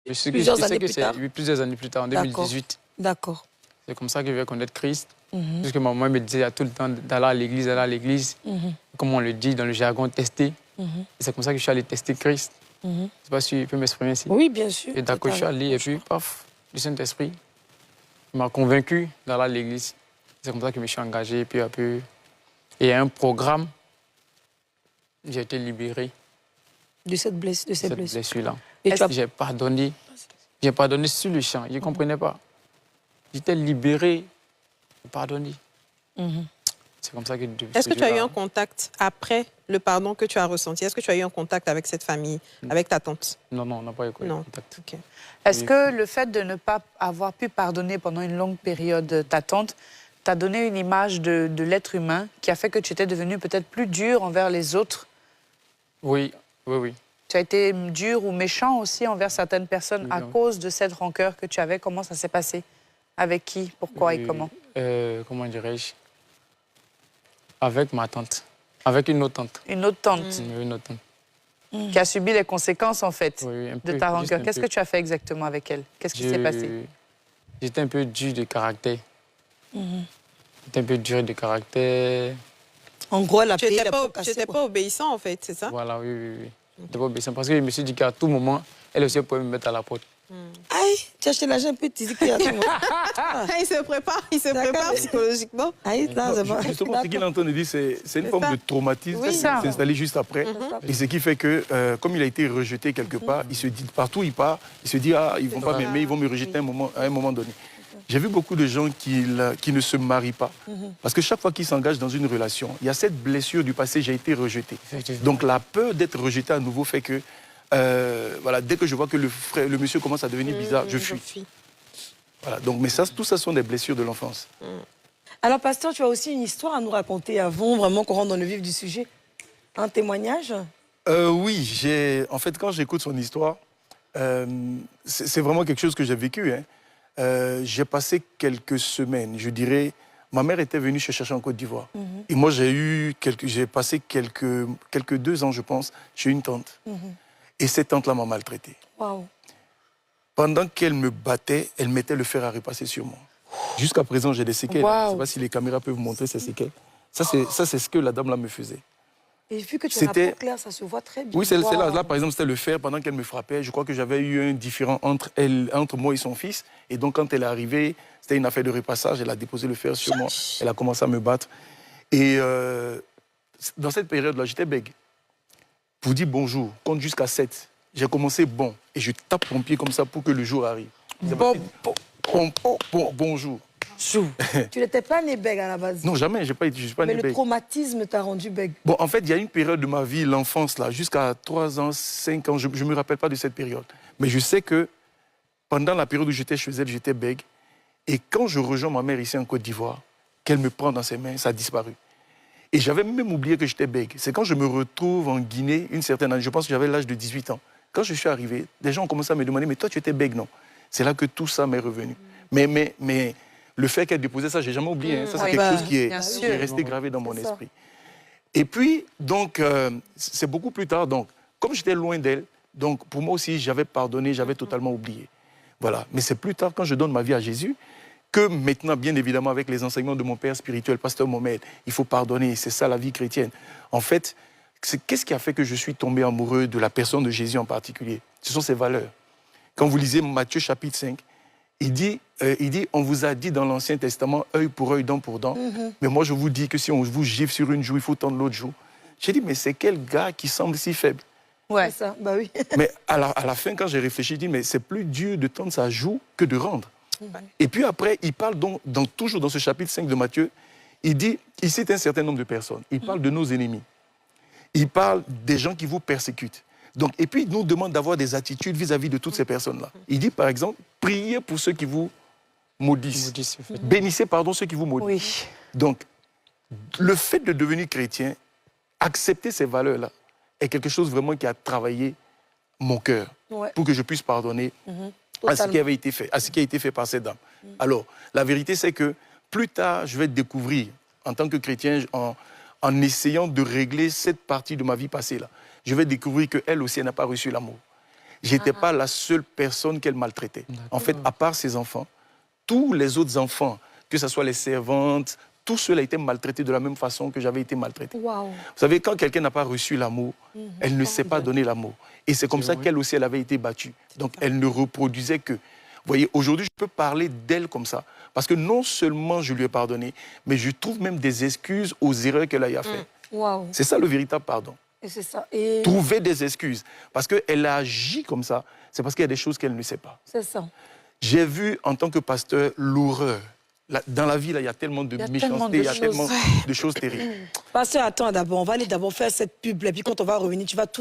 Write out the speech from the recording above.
Je sais Plusieurs années plus tard. Oui, plusieurs années plus tard, en 2018. D'accord. C'est comme ça que je vais connaître Christ. Parce que maman me disait tout le temps d'aller à l'église, d'aller à l'église. Comme on le dit dans le jargon, tester. Et c'est comme ça que je suis allé tester Christ. Je ne sais pas si je peux m'exprimer ainsi. Oui, bien sûr. Et d'accord, je suis allé et puis, paf, le Saint-Esprit m'a convaincu d'aller à l'église. C'est comme ça que je me suis engagé peu à peu. Et il y a un programme, j'ai été libéré. De cette blessure-là. Et j'ai pardonné sur le champ, je ne comprenais pas. J'étais libéré, pardonné. C'est comme ça que... Est-ce que tu as eu un contact après le pardon que tu as ressenti? Est-ce que tu as eu un contact avec cette famille, avec ta tante? Non, on n'a pas eu contact. Okay. Est-ce que le fait de ne pas avoir pu pardonner pendant une longue période ta tante t'a donné une image de l'être humain qui a fait que tu étais devenu peut-être plus dur envers les autres? Oui. Tu as été dur ou méchant aussi envers certaines personnes à cause de cette rancœur que tu avais? Comment ça s'est passé? Avec qui? Pourquoi et comment? Comment dirais-je? Avec ma tante. Avec une autre tante. Une autre tante? Une autre tante. Qui a subi les conséquences, en fait, de ta rancœur. Qu'est-ce que tu as fait exactement avec elle? Qu'est-ce qui s'est passé? J'étais un peu dur de caractère. J'étais un peu dur de caractère. En gros, elle a payé Tu n'étais pas obéissant, en fait, c'est ça? Voilà, oui. Je n'étais pas obéissant parce que je me suis dit qu'à tout moment, elle aussi pouvait me mettre à la porte. Aïe, tu as acheté l'argent un peu, tu dis qu'il y a tout le monde. Il se prépare psychologiquement. Aïe, là, c'est bon. Justement, ce qu'il est en train de dire, c'est une forme de traumatisme qui s'est installé juste après. Et ce qui fait que, comme il a été rejeté quelque part, il se dit, partout où il part, il se dit, ah, ils ne vont pas m'aimer, ils vont me rejeter à un moment donné. J'ai vu beaucoup de gens qui ne se marient pas. Parce que chaque fois qu'ils s'engagent dans une relation, il y a cette blessure du passé, j'ai été rejeté. Donc la peur d'être rejeté à nouveau fait que, voilà, dès que je vois que le monsieur commence à devenir bizarre, je fuis. Voilà, donc, mais ça, tout ça sont des blessures de l'enfance. Alors, pasteur, tu as aussi une histoire à nous raconter avant vraiment qu'on rentre dans le vif du sujet. Un témoignage? Oui, en fait, quand j'écoute son histoire, c'est vraiment quelque chose que j'ai vécu. J'ai passé quelques semaines, je dirais. Ma mère était venue se chercher en Côte d'Ivoire. Et moi, j'ai passé quelques 2 ans, je pense, chez une tante. Et cette tante-là m'a maltraité. Wow. Pendant qu'elle me battait, elle mettait le fer à repasser sur moi. Jusqu'à présent, j'ai des séquelles. Je ne sais pas si les caméras peuvent vous montrer ces séquelles. Ça, c'est ce que la dame-là me faisait. Et vu que tu as la peau claire, ça se voit très bien. Oui, là, par exemple, c'était le fer. Pendant qu'elle me frappait, je crois que j'avais eu un différend entre moi et son fils. Et donc, quand elle est arrivée, c'était une affaire de repassage. Elle a déposé le fer sur moi. Elle a commencé à me battre. Et dans cette période-là, j'étais bègue. Pour dire bonjour, compte jusqu'à 7. J'ai commencé bon. Et je tape mon pied comme ça pour que le jour arrive. Bonjour. Tu n'étais pas né bègue à la base? Non, jamais, je ne suis pas né bègue. Mais le traumatisme t'a rendu bègue? Bon, en fait, il y a une période de ma vie, l'enfance, là, jusqu'à 3 ans, 5 ans, je ne me rappelle pas de cette période. Mais je sais que pendant la période où j'étais chez elle, j'étais bègue. Et quand je rejoins ma mère ici en Côte d'Ivoire, qu'elle me prend dans ses mains, ça a disparu. Et j'avais même oublié que j'étais bègue. C'est quand je me retrouve en Guinée, une certaine année, je pense que j'avais l'âge de 18 ans. Quand je suis arrivé, des gens ont commencé à me demander, mais toi, tu étais bègue, non? C'est là que tout ça m'est revenu. Mais le fait qu'elle déposait ça, je n'ai jamais oublié. Ça, c'est quelque chose qui est resté gravé dans mon esprit. Et puis, donc, c'est beaucoup plus tard. Donc, comme j'étais loin d'elle, donc pour moi aussi, j'avais pardonné, j'avais totalement oublié. Voilà. Mais c'est plus tard, quand je donne ma vie à Jésus, que maintenant, bien évidemment, avec les enseignements de mon père spirituel, pasteur Mohamed, il faut pardonner. C'est ça la vie chrétienne. En fait, qu'est-ce qui a fait que je suis tombé amoureux de la personne de Jésus en particulier? Ce sont ses valeurs. Quand vous lisez Matthieu chapitre 5, il dit, on vous a dit dans l'Ancien Testament, œil pour œil, dent pour dent. Mais moi, je vous dis que si on vous gifle sur une joue, il faut tendre l'autre joue. J'ai dit, mais c'est quel gars qui semble si faible? Ouais, ça, bah oui. Mais à la fin, quand j'ai réfléchi, je dis, mais c'est plus dur de tendre sa joue que de rendre. Et puis après, il parle donc, toujours dans ce chapitre 5 de Matthieu, il cite un certain nombre de personnes. Il parle de nos ennemis. Il parle des gens qui vous persécutent. Donc, et puis, il nous demande d'avoir des attitudes vis-à-vis de toutes ces personnes-là. Il dit, par exemple, priez pour ceux qui vous maudissent. Bénissez, ceux qui vous maudissent. Oui. Donc, le fait de devenir chrétien, accepter ces valeurs-là, est quelque chose vraiment qui a travaillé mon cœur pour que je puisse pardonner à ce qui avait été fait, à ce qui a été fait par cette dame. Alors, la vérité, c'est que plus tard, je vais découvrir, en tant que chrétien, en essayant de régler cette partie de ma vie passée-là, je vais découvrir qu'elle aussi, elle n'a pas reçu l'amour. Je n'étais pas la seule personne qu'elle maltraitait. En fait, à part ses enfants, tous les autres enfants, que ce soit les servantes, tous ceux-là étaient maltraités de la même façon que j'avais été maltraité. Waouh. Vous savez, quand quelqu'un n'a pas reçu l'amour, elle ne sait pas donner l'amour. Et c'est comme ça qu'elle aussi, elle avait été battue. Donc, elle ne reproduisait que. Vous voyez, aujourd'hui, je peux parler d'elle comme ça. Parce que non seulement je lui ai pardonné, mais je trouve même des excuses aux erreurs qu'elle a fait. Waouh. C'est ça le véritable pardon. Et c'est ça. Et Trouver des excuses. Parce qu'elle a agi comme ça, c'est parce qu'il y a des choses qu'elle ne sait pas. c'est ça. J'ai vu, en tant que pasteur, l'horreur. Dans la vie, là, il y a tellement de méchanceté, il y a tellement de choses terribles. Pasteur, attends d'abord. On va aller d'abord faire cette pub. Et puis quand on va revenir, tu vas tout